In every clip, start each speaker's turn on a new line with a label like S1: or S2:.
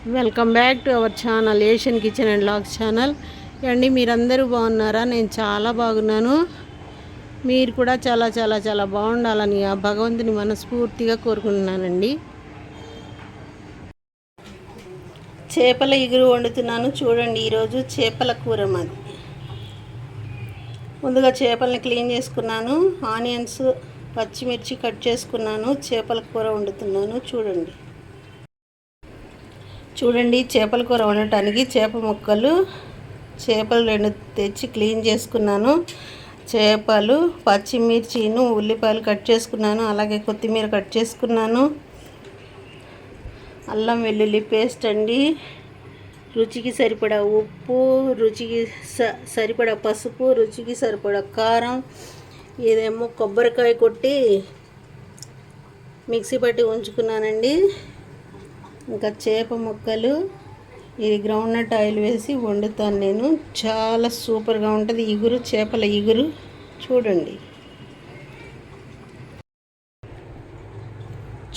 S1: Welcome back to our channel Asian kitchen and logs channel. అండి మీరందరూ బాగున్నారా? నేను చాలా బాగున్నాను. మీరు కూడా చాలా చాలా చాలా బాగుండాలని ఆ భగవంతుని మనస్ఫూర్తిగా కోరుకుంటున్నానండి. చేపల ఇగురు వండుతున్నాను చూడండి. ఈరోజు చేపల కూర మాది. ముందుగా చేపలని క్లీన్ చేసుకున్నాను. ఆనియన్స్, పచ్చిమిర్చి కట్ చేసుకున్నాను. చేపల కూర వండుతున్నాను చూడండి. చేపల కూర వండటానికి చేప ముక్కలు, చేపలు 2 తెచ్చి క్లీన్ చేసుకున్నాను. చేపలు, పచ్చిమిర్చిను, ఉల్లిపాయలు కట్ చేసుకున్నాను. అలాగే కొత్తిమీర కట్ చేసుకున్నాను. అల్లం వెల్లుల్లి పేస్ట్ అండి, రుచికి సరిపడా ఉప్పు, రుచికి సరిపడా పసుపు, రుచికి సరిపడా కారం. ఇదేమో కొబ్బరికాయ కొట్టి మిక్సీ పట్టి ఉంచుకున్నానండి. ఇంకా చేప ముక్కలు, ఇది గ్రౌండ్నట్ ఆయిల్ వేసి వండుతాను నేను. చాలా సూపర్గా ఉంటుంది ఇగురు, చేపల ఇగురు.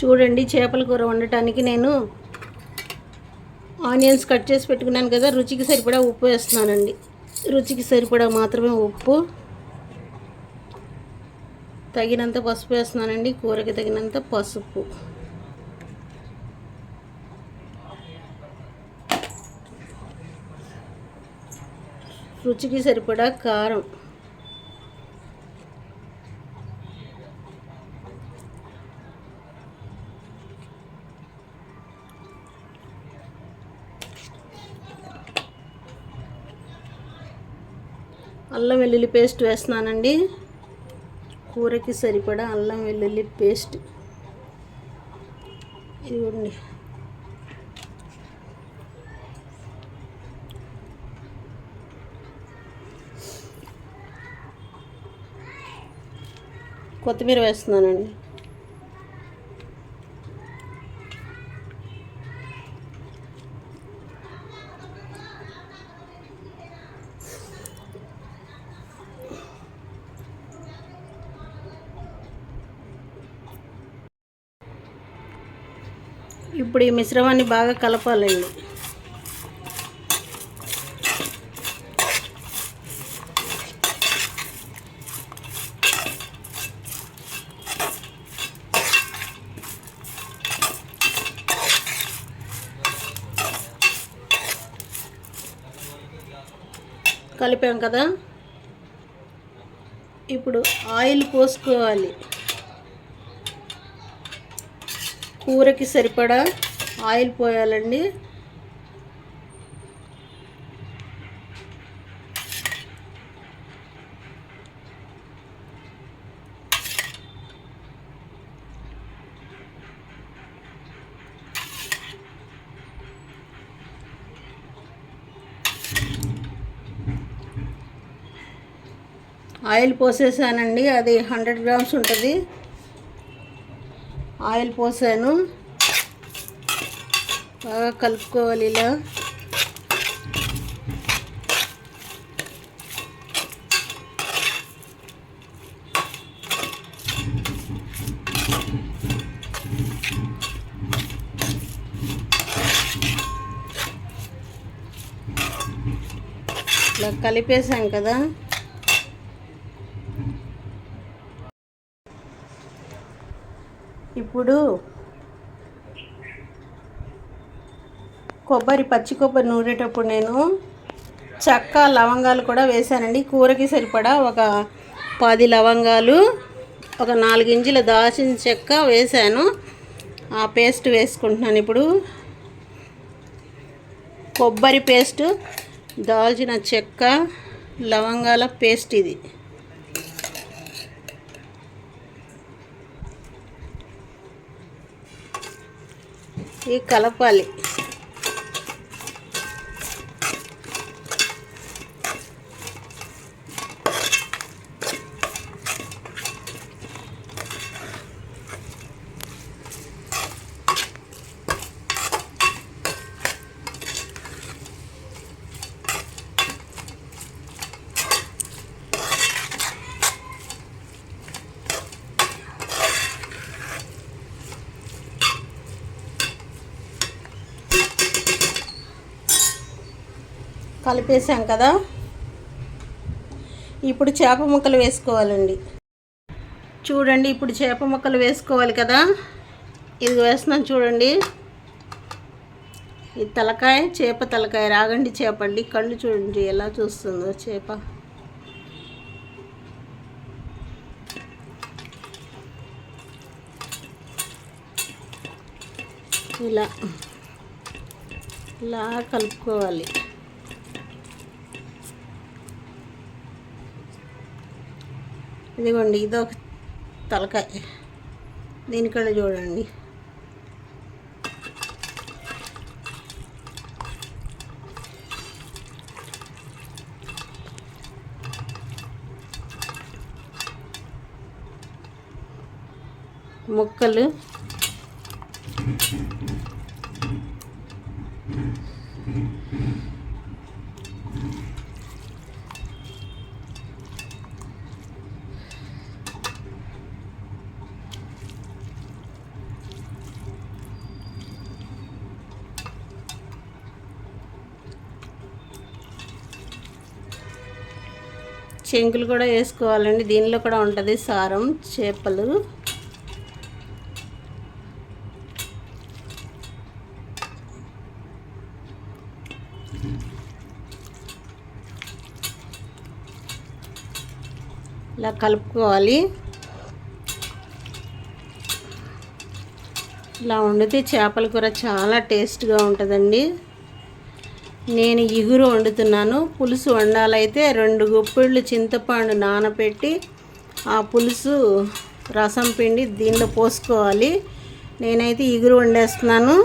S1: చూడండి చేపల కూర వండటానికి నేను ఆనియన్స్ కట్ చేసి పెట్టుకున్నాను కదా. రుచికి సరిపడా ఉప్పు వేస్తున్నానండి. రుచికి సరిపడా మాత్రమే ఉప్పు, తగినంత పసుపు వేస్తున్నానండి. కూరకి తగినంత పసుపు, రుచికి సరిపడా కారం, అల్లం వెల్లుల్లి పేస్ట్ వేస్తున్నానండి. కూరకి సరిపడా అల్లం వెల్లుల్లి పేస్ట్ ఇవ్వండి. కొత్తిమీర వేస్తున్నానండి. ఇప్పుడు ఈ మిశ్రమాన్ని బాగా కలపాలండి. కలిపాం కదా, ఇప్పుడు ఆయిల్ పోసుకోవాలి. కూరకి సరిపడా ఆయిల్ పోయాలండి. ఆయిల్ పోసేసానండి. అది 100 గ్రామ్స్ ఉంటుంది. ఆయిల్ పోసాను. బాగా కలుపుకోవాలి ఇలా. ఇలా కలిపేసాం కదా. ఇప్పుడు పచ్చి కొబ్బరి నూరేటప్పుడు నేను చెక్క, లవంగాలు కూడా వేసానండి. కూరకి సరిపడా ఒక 10 లవంగాలు, ఒక 4 ఇంచుల దాల్చిన చెక్క వేసాను. ఆ పేస్ట్ వేసుకుంటున్నాను ఇప్పుడు. కొబ్బరి పేస్ట్, దాల్చిన చెక్క, లవంగాల పేస్ట్ ఇది. ఇది కలపాలి. కలిపేసాం కదా, ఇప్పుడు చేప ముక్కలు వేసుకోవాలండి. చూడండి, ఇప్పుడు చేప ముక్కలు వేసుకోవాలి కదా. ఇది వేస్తున్నాను చూడండి. ఈ తలకాయ, చేప తలకాయ రాగండి చేప అండి. కళ్ళు చూడండి ఎలా చూస్తుందో చేప. ఇలా ఇలా కలుపుకోవాలి. ఇదిగోండి, ఇదొక తలకాయ, దీనికడ చూడండి. ముక్కలు చెంకులు కూడా వేసుకోవాలండి. దీనిలో కూడా ఉంటుంది సారం. చేపలు ఇలా కలుపుకోవాలి. ఇలా వండితే చేపల కూర చాలా టేస్ట్గా ఉంటుందండి. నేను ఇగురు వండుతున్నాను. పులుసు వండాలైతే 2 గుప్పిళ్ళు చింతపండు నానబెట్టి ఆ పులుసు రసం పిండి దీనిలో పోసుకోవాలి. నేనైతే ఇగురు వండేస్తున్నాను.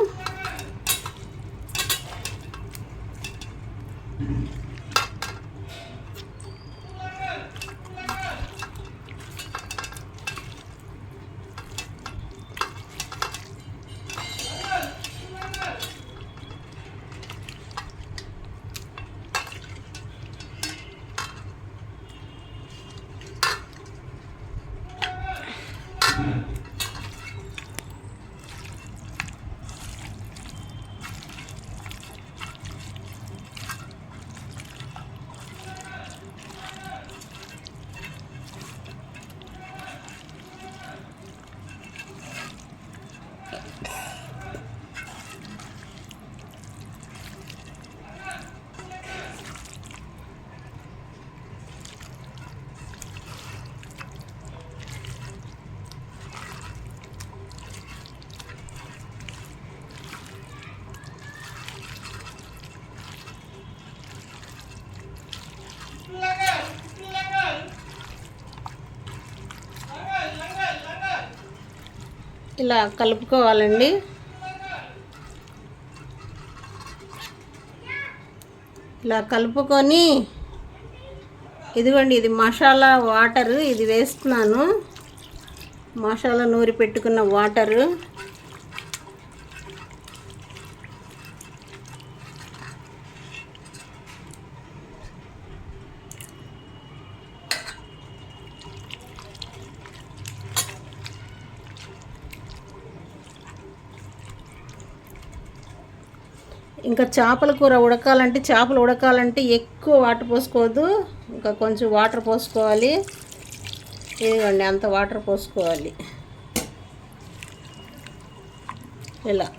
S1: ఇలా కలుపుకోవాలండి. ఇలా కలుపుకొని ఇదిగోండి, ఇది మసాలా వాటరు, ఇది వేస్తున్నాను. మసాలా నూరి పెట్టుకున్న వాటరు. ఇంకా చేపల కూర ఉడకాలంటే, చేపలు ఉడకాలంటే ఎక్కువ వాటర్ పోసుకోవద్దు, ఇంకా కొంచెం వాటర్ పోసుకోవాలి. ఇదిగోండి, అంత వాటర్ పోసుకోవాలి. ఇలా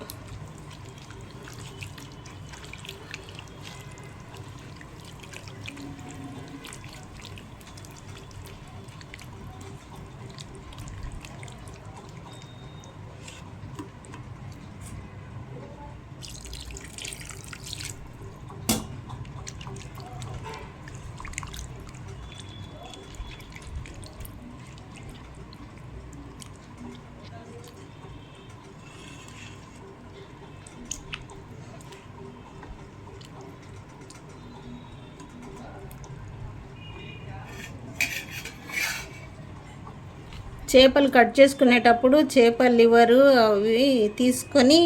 S1: చేపలు కట్ చేసుకునేటప్పుడు చేపల లివరు అవి తీసుకొని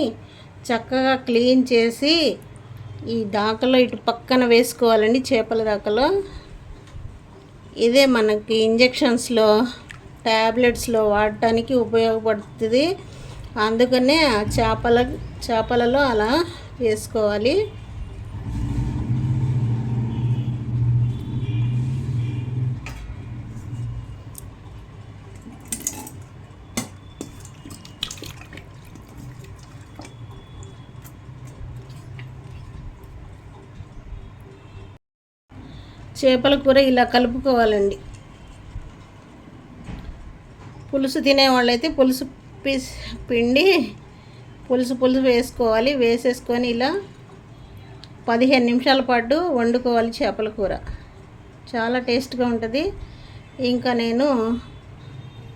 S1: చక్కగా క్లీన్ చేసి ఈ దాకలో ఇటు పక్కన వేసుకోవాలండి. చేపల దాకలో ఇదే మనకి ఇంజెక్షన్స్లో, ట్యాబ్లెట్స్లో వాడటానికి ఉపయోగపడుతుంది. అందుకనే చేపలలో అలా వేసుకోవాలి. చేపల కూర ఇలా కలుపుకోవాలండి. పులుసు తినేవాళ్ళైతే పులుసు పిండి పులుసు వేసుకోవాలి. వేసేసుకొని ఇలా 15 నిమిషాల పాటు వండుకోవాలి చేపల కూర. చాలా టేస్ట్గా ఉంటుంది. ఇంకా నేను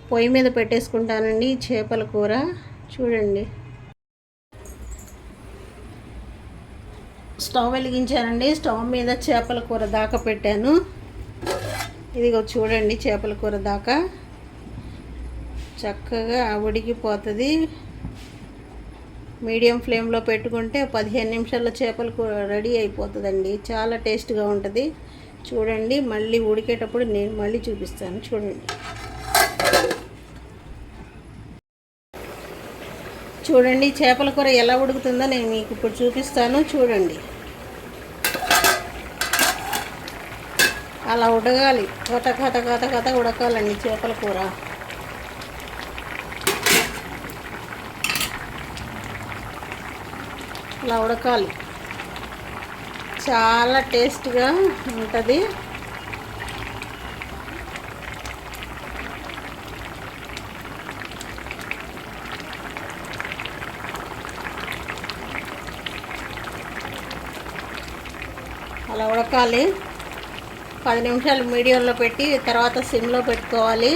S1: పొయ్యి మీద పెట్టేసుకుంటానండి చేపల కూర. చూడండి, స్టవ్ వెలిగించానండి. స్టవ్ మీద చేపల కూర దాకా పెట్టాను. ఇదిగో చూడండి, చేపల కూర దాకా చక్కగా ఉడికిపోతుంది. మీడియం ఫ్లేమ్లో పెట్టుకుంటే 15 నిమిషాల్లో చేపల కూర రెడీ అయిపోతుందండి. చాలా టేస్ట్గా ఉంటుంది. చూడండి, మళ్ళీ ఉడికేటప్పుడు నేను మళ్ళీ చూపిస్తాను. చూడండి చేపల కూర ఎలా ఉడుకుతుందో నేను మీకు ఇప్పుడు చూపిస్తాను. చూడండి, అలా ఉడకాలి. కథ ఉడకాలండి చేపల కూర. అలా ఉడకాలి. చాలా టేస్ట్గా ఉంటుంది. అలా ఉడకాలి. 10 నిమిషాలు మీడియంలో పెట్టి తర్వాత సిమ్లో పెట్టుకోవాలి.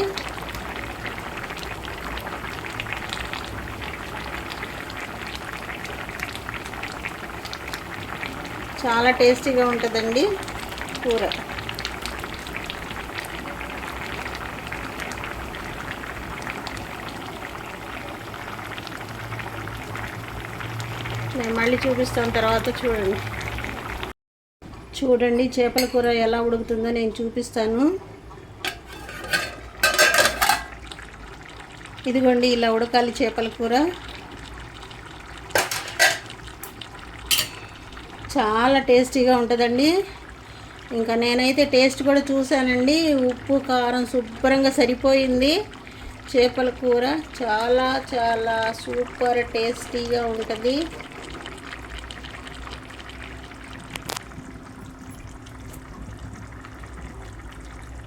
S1: చాలా టేస్టీగా ఉంటుందండి కూర. నేను మళ్ళీ చూపిస్తాను తర్వాత. చూడండి చేపల కూర ఎలా ఉడుకుతుందో నేను చూపిస్తాను. ఇదిగోండి, ఇలా ఉడకాలి చేపల కూర. చాలా టేస్టీగా ఉంటుందండి. ఇంకా నేనైతే టేస్ట్ కూడా చూశానండి. ఉప్పు కారం శుభ్రంగా సరిపోయింది. చేపల కూర చాలా చాలా సూపర్ టేస్టీగా ఉంటుంది.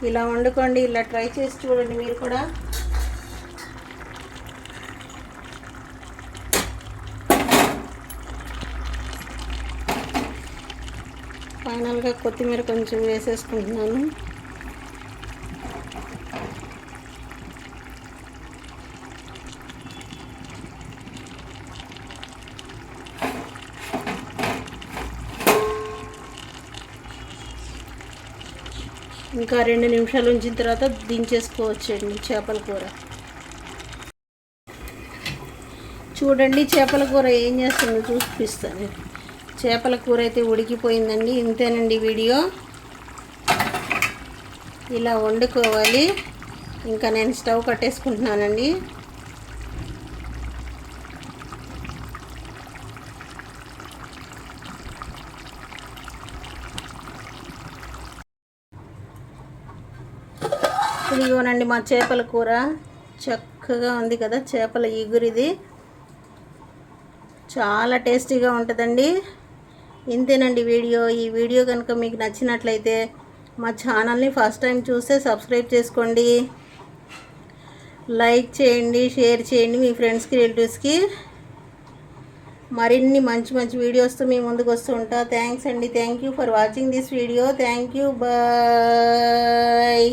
S1: ఇలా వండుకోండి. ఇలా ట్రై చేసి చూడండి మీరు కూడా. ఫైనల్గా కొత్తిమీర కొంచెం వేసేసుకుంటున్నాను. ఇంకా 2 నిమిషాలు ఉంచిన తర్వాత దించేసుకోవచ్చండి చేపల కూర. చూడండి చేపల కూర ఏం చేస్తుందో చూపిస్తాను. చేపల కూర అయితే ఉడికిపోయిందండి. ఇంతేనండి వీడియో. ఇలా వండుకోవాలి. ఇంకా నేను స్టవ్ కట్టేసుకుంటున్నానండి. ఇదిగోనండి మా చేపల కూర చక్కగా ఉంది కదా. చేపల ఇగురిది చాలా టేస్టీగా ఉంటుందండి. ఇంతేనండి వీడియో. ఈ వీడియో కనుక మీకు నచ్చినట్లయితే మా ఛానల్ని ఫస్ట్ టైం చూస్తే సబ్స్క్రైబ్ చేసుకోండి, లైక్ చేయండి, షేర్ చేయండి మీ ఫ్రెండ్స్కి, రిలేటివ్స్కి. మరిన్ని మంచి వీడియోస్తో మీ ముందుకు వస్తూ ఉంటా. థ్యాంక్స్ అండి. Thank you for watching this video. Thank you. Bye.